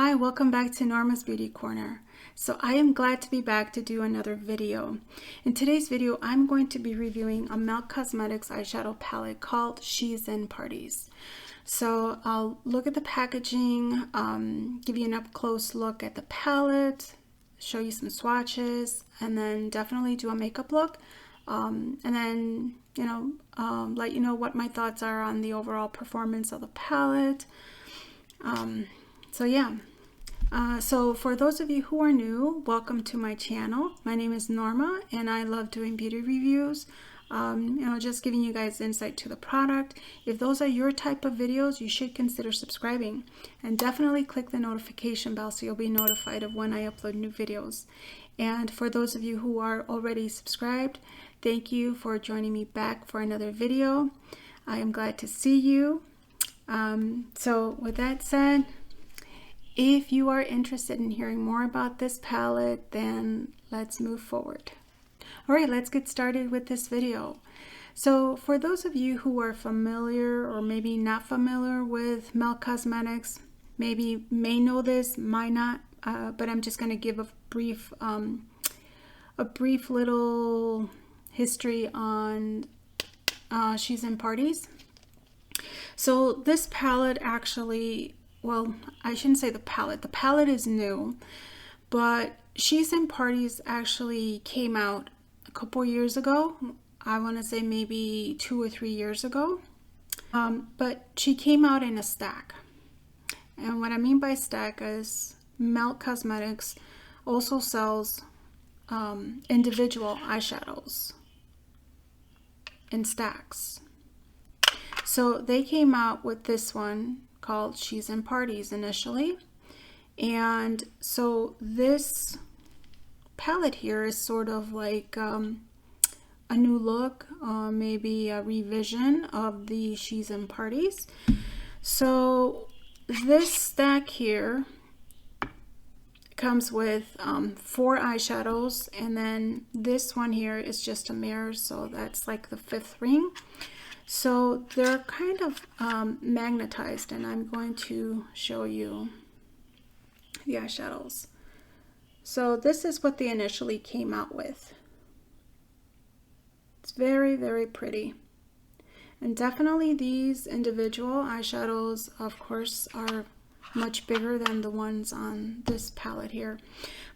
Hi, welcome back to Norma's Beauty Corner. So I am glad to be back to do another video. In today's video, I'm going to be reviewing a Milk Cosmetics eyeshadow palette called She's in Parties. So I'll look at the packaging, give you an up-close look at the palette, show you some swatches, and then definitely do a makeup look. And then, let you know what my thoughts are on the overall performance of the palette. So for those of you who are new, welcome to my channel. My name is Norma and I love doing beauty reviews. Just giving you guys insight to the product. If those are your type of videos, you should consider subscribing and definitely click the notification bell so you'll be notified of when I upload new videos. And for those of you who are already subscribed, thank you for joining me back for another video. I am glad to see you. So with that said, if you are interested in hearing more about this palette, then let's move forward. All right, let's get started with this video. So for those of you who are familiar or maybe not familiar with Milk Cosmetics, maybe may know this, might not, but I'm just going to give a brief little history on She's in Parties. So this palette actually, well, I shouldn't say the palette. The palette is new, but She's in Parties actually came out a couple years ago. I want to say maybe 2 or 3 years ago. But she came out in a stack. And what I mean by stack is Milk Cosmetics also sells individual eyeshadows in stacks. So they came out with this one called She's in Parties initially. And so this palette here is sort of like a new look, maybe a revision of the She's in Parties. So this stack here comes with 4 eyeshadows, and then this one here is just a mirror, so that's like the 5th ring. So they're kind of magnetized, and I'm going to show you the eyeshadows. So this is what they initially came out with. It's very, very pretty. And definitely these individual eyeshadows, of course, are much bigger than the ones on this palette here.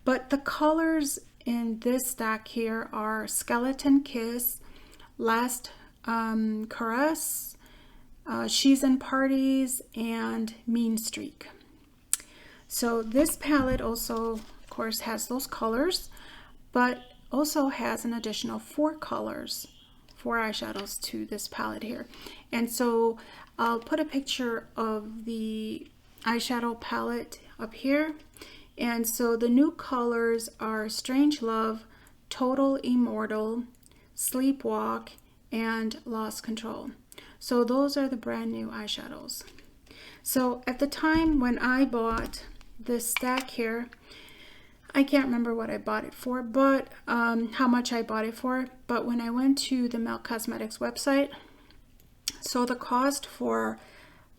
But the colors in this stack here are Skeleton Kiss, Last Caress, She's in Parties, and Mean Streak. So this palette also, of course, has those colors, but also has an additional 4 colors, 4 eyeshadows to this palette here. And so I'll put a picture of the eyeshadow palette up here. And so the new colors are Strange Love, Total Immortal, Sleepwalk, and Lost Control. So those are the brand new eyeshadows. So at the time when I bought this stack here, I can't remember what I bought it for, but how much I bought it for. But when I went to the Milk Cosmetics website, so the cost for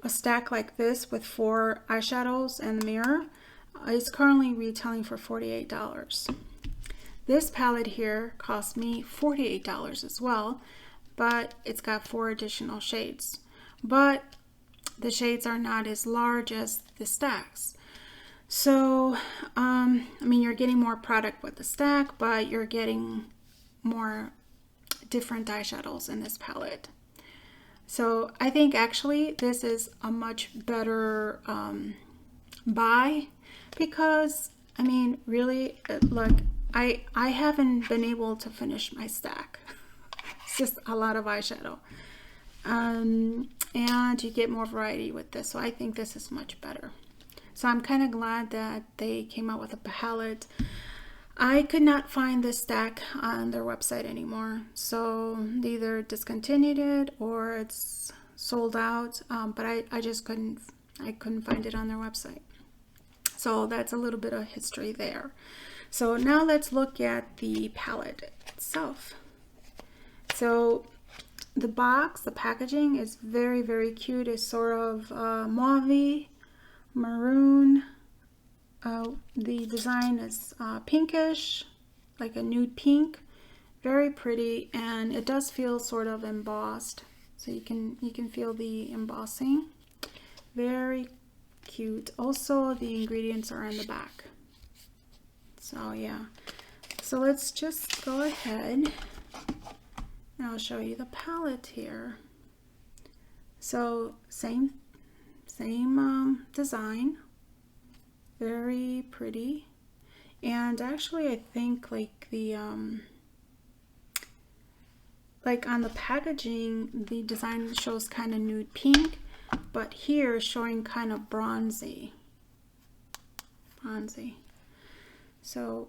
a stack like this with 4 eyeshadows and the mirror is currently retailing for $48. This palette here cost me $48 as well, but it's got 4 additional shades. But the shades are not as large as the stacks. So, you're getting more product with the stack, but you're getting more different eyeshadows in this palette. So I think actually this is a much better buy, because really, look, I haven't been able to finish my stack. It's just a lot of eyeshadow, and you get more variety with this, so I think this is much better. So I'm kind of glad that they came out with a palette. I could not find this stack on their website anymore, so they either discontinued it or it's sold out, but I just couldn't find it on their website. So that's a little bit of history there. So now let's look at the palette itself. So the box, the packaging is very, very cute. It's sort of mauve, maroon, The design is pinkish, like a nude pink, very pretty, and it does feel sort of embossed, so you can feel the embossing. Very cute. Also, the ingredients are in the back. So yeah, so let's just go ahead and I'll show you the palette here. So same design, very pretty. And actually I think like the like on the packaging the design shows kind of nude pink, but here showing kind of bronzy. So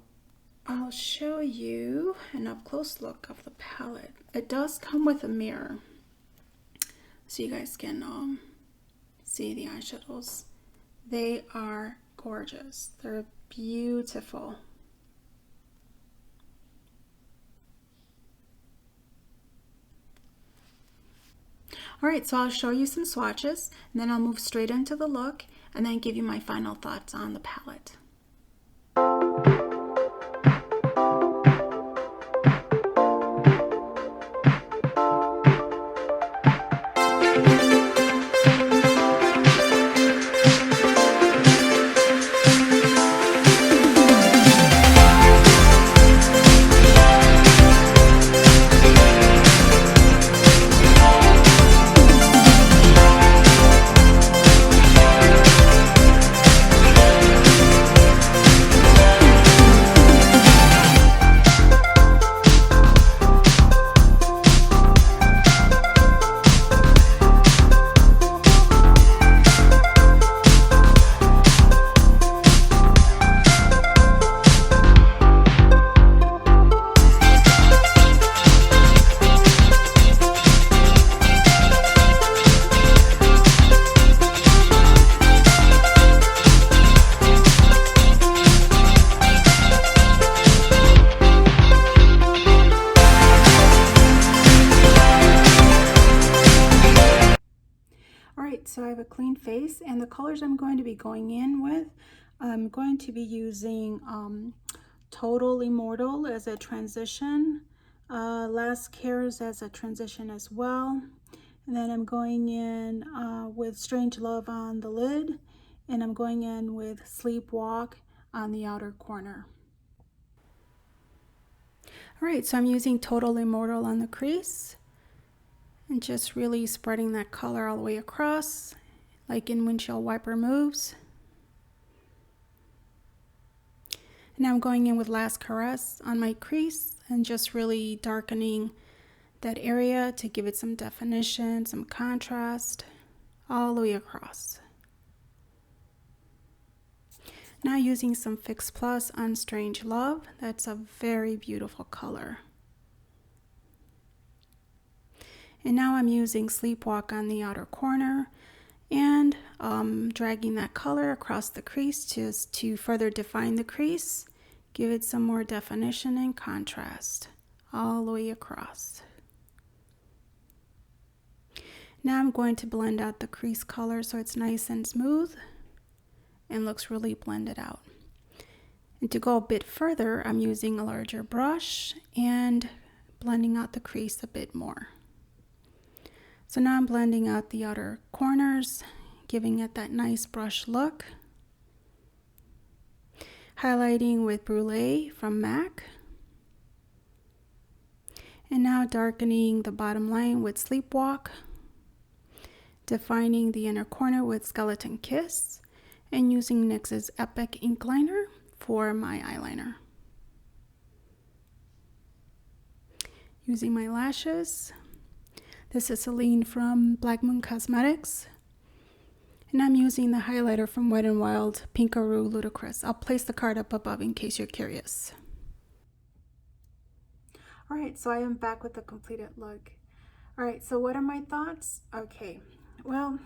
I'll show you an up close look of the palette. It does come with a mirror, so you guys can see the eyeshadows. They are gorgeous. They're beautiful. Alright, so I'll show you some swatches, and then I'll move straight into the look, and then give you my final thoughts on the palette. So I have a clean face, and the colors I'm going to be going in with, I'm going to be using Total Immortal as a transition, Last Cares as a transition as well, and then I'm going in with Strange Love on the lid, and I'm going in with Sleepwalk on the outer corner. Alright, so I'm using Total Immortal on the crease, and just really spreading that color all the way across, like in windshield wiper moves. And now I'm going in with Last Caress on my crease and just really darkening that area to give it some definition, some contrast, all the way across. Now using some Fix Plus on Strange Love. That's a very beautiful color. And now I'm using Sleepwalk on the outer corner and dragging that color across the crease just to further define the crease, give it some more definition and contrast all the way across. Now I'm going to blend out the crease color so it's nice and smooth and looks really blended out. And to go a bit further, I'm using a larger brush and blending out the crease a bit more. So now I'm blending out the outer corners, giving it that nice brush look. Highlighting with Brulee from MAC. And now darkening the bottom line with Sleepwalk. Defining the inner corner with Skeleton Kiss. And using NYX's Epic Ink Liner for my eyeliner. Using my lashes. This is Selene from Blackmoon Cosmetics. And I'm using the highlighter from Wet n Wild Pinka-aroo Ludicrous. I'll place the card up above in case you're curious. Alright, so I am back with the completed look. Alright, so what are my thoughts? Okay, well,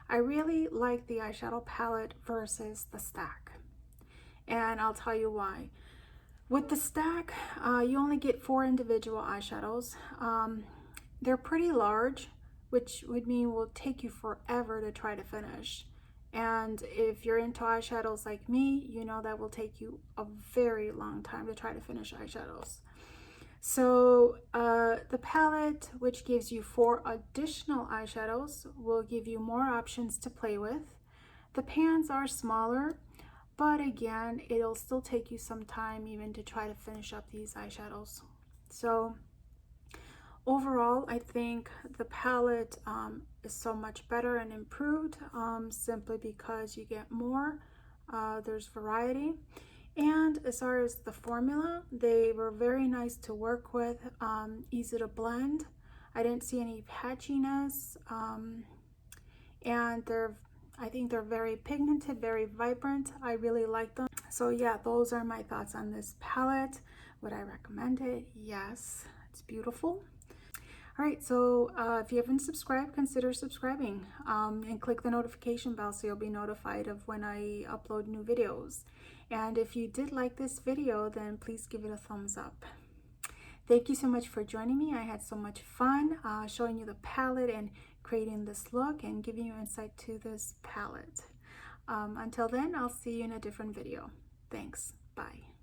I really like the eyeshadow palette versus the stack. And I'll tell you why. With the stack, you only get 4 individual eyeshadows. They're pretty large, which would mean will take you forever to try to finish. And if you're into eyeshadows like me, you know that will take you a very long time to try to finish eyeshadows. So the palette, which gives you 4 additional eyeshadows, will give you more options to play with. The pans are smaller, but again, it'll still take you some time even to try to finish up these eyeshadows. So overall, I think the palette is so much better and improved simply because you get more. There's variety. And as far as the formula, they were very nice to work with, easy to blend. I didn't see any patchiness, and I think they're very pigmented, very vibrant. I really like them. So yeah, those are my thoughts on this palette. Would I recommend it? Yes, it's beautiful. All right, so if you haven't subscribed, consider subscribing and click the notification bell so you'll be notified of when I upload new videos. And if you did like this video, then please give it a thumbs up. Thank you so much for joining me. I had so much fun showing you the palette and creating this look and giving you insight to this palette. Until then, I'll see you in a different video. Thanks. Bye.